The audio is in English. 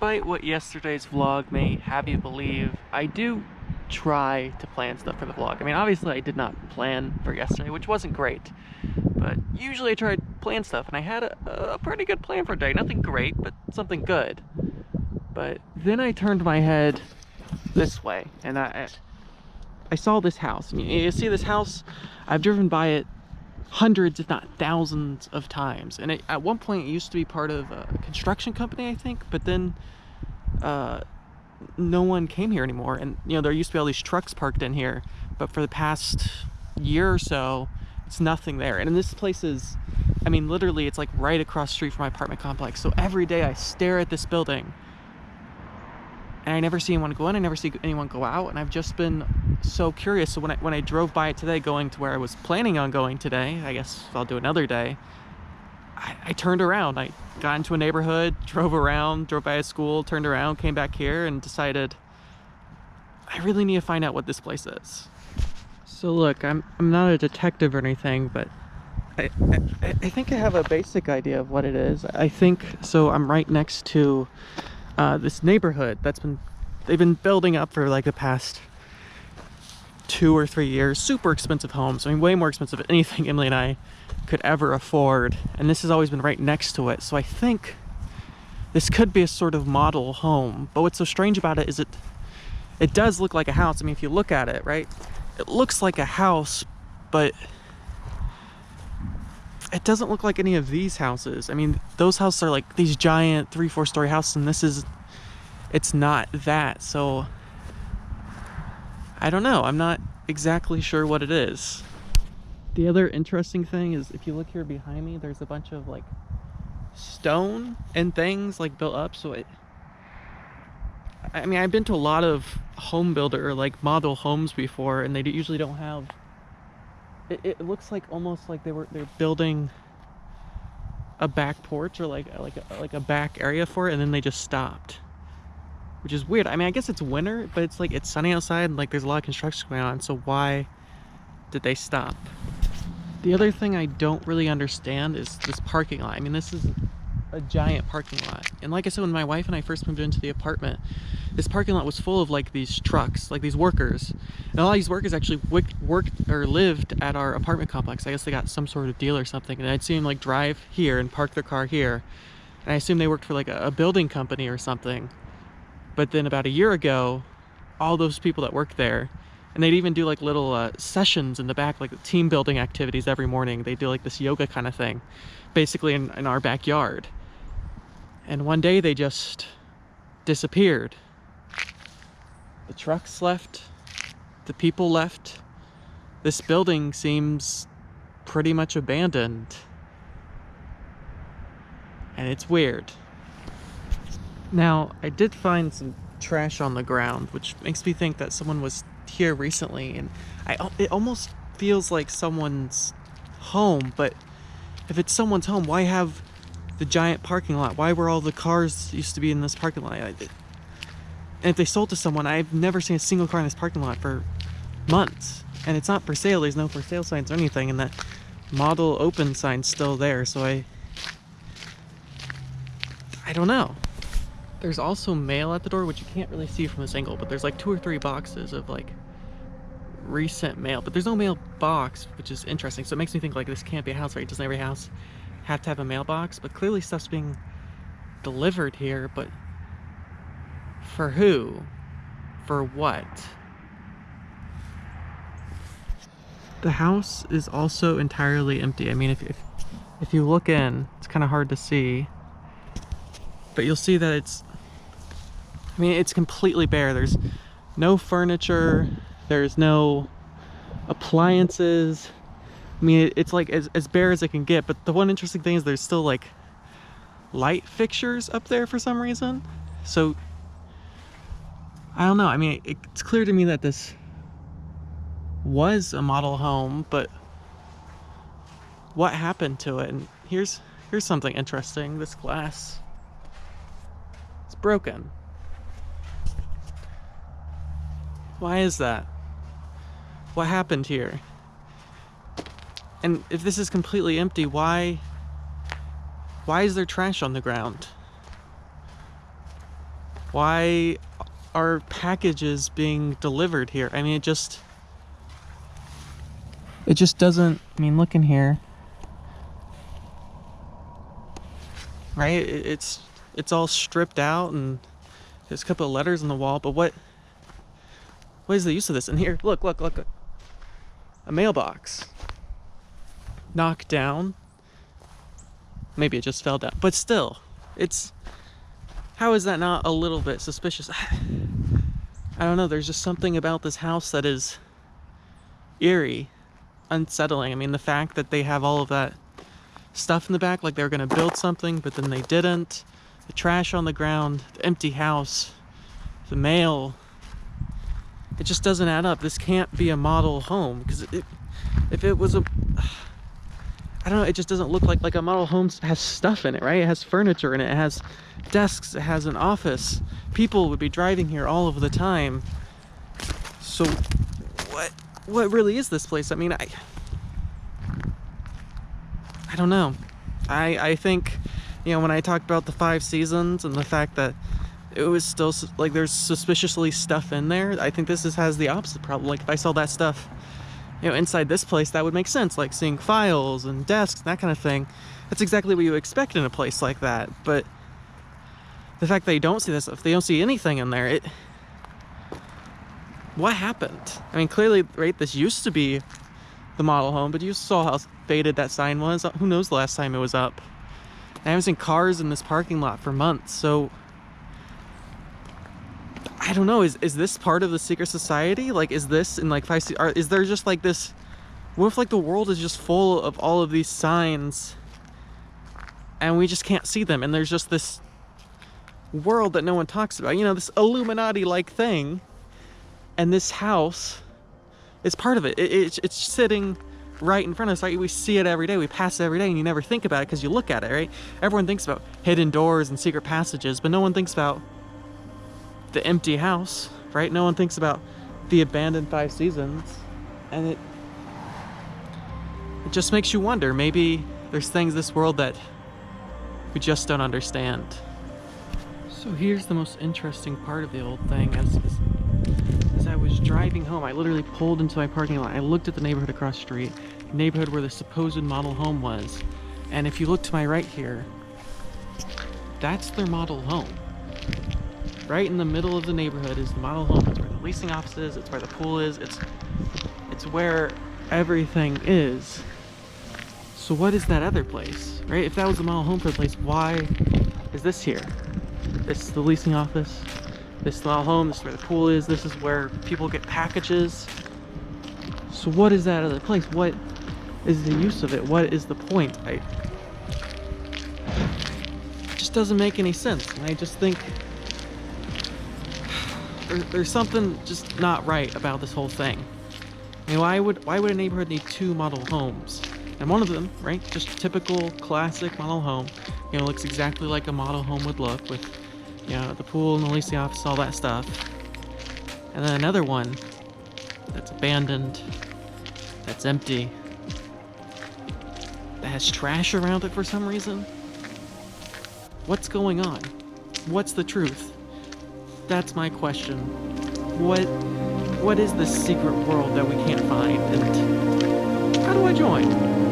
despite what yesterday's vlog may have you believe, I do try to plan stuff for the vlog. I mean, obviously I did not plan for yesterday, which wasn't great, but usually I try to plan stuff, and I had a pretty good plan for today. Nothing great, but something good. But then I turned my head this way, and I saw this house. And you see this house? I've driven by it hundreds, if not thousands of times. And at one point, it used to be part of a construction company, I think. But then no one came here anymore. And, you know, there used to be all these trucks parked in here. But for the past year or so, it's nothing there. And this place is, I mean, literally, it's like right across the street from my apartment complex. So every day I stare at this building, and I never see anyone go in, I never see anyone go out, and I've just been so curious. So when I drove by it today, going to where I was planning on going today, I guess I'll do another day, I turned around. I got into a neighborhood, drove around, drove by a school, turned around, came back here, and decided I really need to find out what this place is. So look, I'm not a detective or anything, but I think I have a basic idea of what it is. I think, so I'm right next to this neighborhood they've been building up for like the past 2 or 3 years. Super expensive homes. I mean, way more expensive than anything Emily and I could ever afford. And this has always been right next to it. So I think this could be a sort of model home. But what's so strange about it is it does look like a house. I mean, if you look at it, right? It looks like a house, but it doesn't look like any of these houses. I mean, those houses are like these giant 3-4 story houses, and it's not that. So I don't know. I'm not exactly sure what it is. The other interesting thing is, if you look here behind me, there's a bunch of like stone and things like built up. So I mean, I've been to a lot of home builder or like model homes before, and they usually don't have, it looks like almost like they're building a back porch or like a back area for it, and then they just stopped, which is weird. I mean, I guess it's winter, but it's like it's sunny outside and like there's a lot of construction going on, so why did they stop? The other thing I don't really understand is this parking lot. I mean, this is a giant parking lot, and like I said, when my wife and I first moved into the apartment, this parking lot was full of like these trucks, like these workers, and a lot of these workers actually worked or lived at our apartment complex. I guess they got some sort of deal or something, and I'd see them like drive here and park their car here, and I assume they worked for like a building company or something. But then about a year ago, all those people that worked there, and they'd even do like little sessions in the back, like team building activities every morning. They do like this yoga kind of thing, basically in our backyard. And one day they just disappeared. The trucks left, the people left. This building seems pretty much abandoned. And it's weird. Now, I did find some trash on the ground, which makes me think that someone was here recently, and it almost feels like someone's home. But if it's someone's home, why have the giant parking lot? Why were all the cars used to be in this parking lot? And if they sold to someone, I've never seen a single car in this parking lot for months. And it's not for sale. There's no for sale signs or anything, and that model open sign's still there. So I don't know. There's also mail at the door, which you can't really see from this angle, but there's like 2 or 3 boxes of like recent mail, but there's no mailbox, which is interesting. So it makes me think like this can't be a house, right? Doesn't every house have to have a mailbox? But clearly stuff's being delivered here, but for who? For what? The house is also entirely empty. I mean, if you look in, it's kind of hard to see, but you'll see that it's completely bare. There's no furniture, there's no appliances. I mean, it's like as bare as it can get. But the one interesting thing is there's still like light fixtures up there for some reason. So I don't know. I mean, it's clear to me that this was a model home, but what happened to it? And here's something interesting. This glass, it's broken. Why is that? What happened here? And if this is completely empty, why is there trash on the ground? Why are packages being delivered here? I mean, it just doesn't, I mean, look in here. Right? It's all stripped out and there's a couple of letters on the wall, but what is the use of this? And here, look. A mailbox. Knocked down. Maybe it just fell down. But still, how is that not a little bit suspicious? I don't know, there's just something about this house that is eerie, unsettling. I mean, the fact that they have all of that stuff in the back, like they were gonna build something, but then they didn't. The trash on the ground, the empty house, the mail. It just doesn't add up. This can't be a model home, because if it was I don't know, it just doesn't look like a model home has stuff in it, right? It has furniture in it, it has desks, it has an office. People would be driving here all of the time. So what really is this place? I mean, I don't know. I think, you know, when I talked about the 5 seasons and the fact that it was still like there's suspiciously stuff in there, I think this has the opposite problem. Like if I saw that stuff, you know, inside this place, that would make sense, like seeing files and desks, that kind of thing. That's exactly what you expect in a place like that. But the fact that you don't see this, if they don't see anything in there, what happened? I mean, clearly, right, this used to be the model home, but you saw how faded that sign was. Who knows the last time it was up? I haven't seen cars in this parking lot for months, so I don't know, is this part of the secret society? Like, is this in like 5 is there just like this, what if like the world is just full of all of these signs and we just can't see them, and there's just this world that no one talks about, you know, this Illuminati like thing, and this house is part of it. It's sitting right in front of us, right? We see it every day, we pass it every day, and you never think about it because you look at it, right? Everyone thinks about hidden doors and secret passages, but no one thinks about the empty house, right? No one thinks about the abandoned 5 seasons, and it just makes you wonder, maybe there's things in this world that we just don't understand. So here's the most interesting part of the old thing. As I was driving home, I literally pulled into my parking lot. I looked at the neighborhood across the street, the neighborhood where the supposed model home was, and if you look to my right here, that's their model home. Right in the middle of the neighborhood is the model home. It's where the leasing office is, it's where the pool is, it's where everything is. So what is that other place, right? If that was the model home for the place, why is this here? This is the leasing office, this is the model home, this is where the pool is, this is where people get packages. So what is that other place? What is the use of it? What is the point? It just doesn't make any sense, and I just think there's something just not right about this whole thing. I mean, why would a neighborhood need 2 model homes? And one of them, right, just typical classic model home, you know, looks exactly like a model home would look, with, you know, the pool and the leasing office, all that stuff. And then another one that's abandoned, that's empty, that has trash around it for some reason. What's going on? What's the truth? That's my question. What is this secret world that we can't find, and how do I join?